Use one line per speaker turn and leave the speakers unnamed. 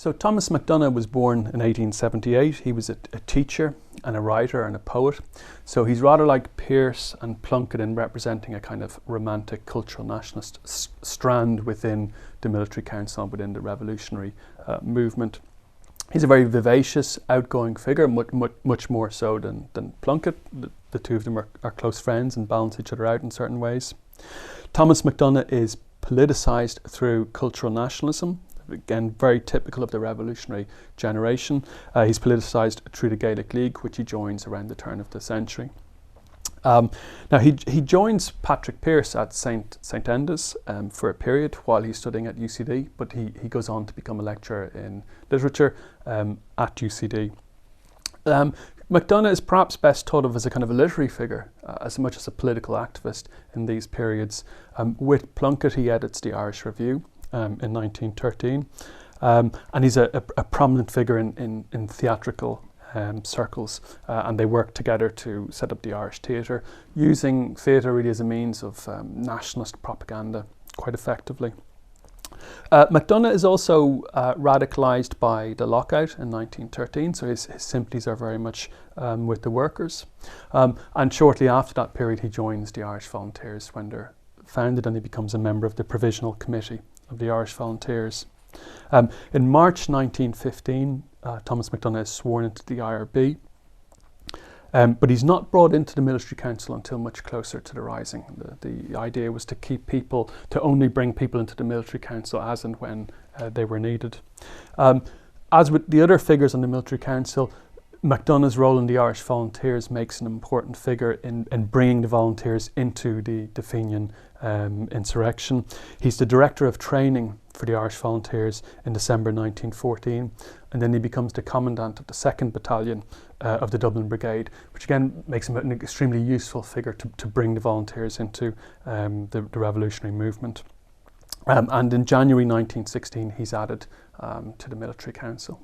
So Thomas MacDonagh was born in 1878. He was a teacher and a writer and a poet. So he's rather like Pearse and Plunkett in representing a kind of romantic cultural nationalist strand within the military council and within the revolutionary movement. He's a very vivacious, outgoing figure, much more so than Plunkett. The two of them are close friends and balance each other out in certain ways. Thomas MacDonagh is politicised through cultural nationalism. Again, very typical of the revolutionary generation. He's politicised through the Gaelic League, which he joins around the turn of the century. Now he joins Patrick Pearse at St Enda's for a period while he's studying at UCD, but he goes on to become a lecturer in literature at UCD. MacDonagh is perhaps best thought of as a kind of a literary figure, as much as a political activist in these periods. With Plunkett, he edits the Irish Review in 1913, and he's a prominent figure in theatrical circles, and they work together to set up the Irish Theatre, using theatre really as a means of nationalist propaganda quite effectively. MacDonagh is also radicalised by the lockout in 1913, so his sympathies are very much with the workers. And shortly after that period, he joins the Irish Volunteers when they're founded, and he becomes a member of the Provisional Committee of the Irish Volunteers. In March 1915, Thomas MacDonagh is sworn into the IRB, but he's not brought into the military council until much closer to the rising. The idea was to only bring people into the military council as and when they were needed. As with the other figures on the military council, MacDonagh's role in the Irish Volunteers makes an important figure in bringing the volunteers into the Fenian insurrection. He's the director of training for the Irish Volunteers in December 1914, and then he becomes the commandant of the 2nd Battalion of the Dublin Brigade, which again makes him an extremely useful figure to bring the volunteers into the revolutionary movement. And in January 1916, he's added to the military council.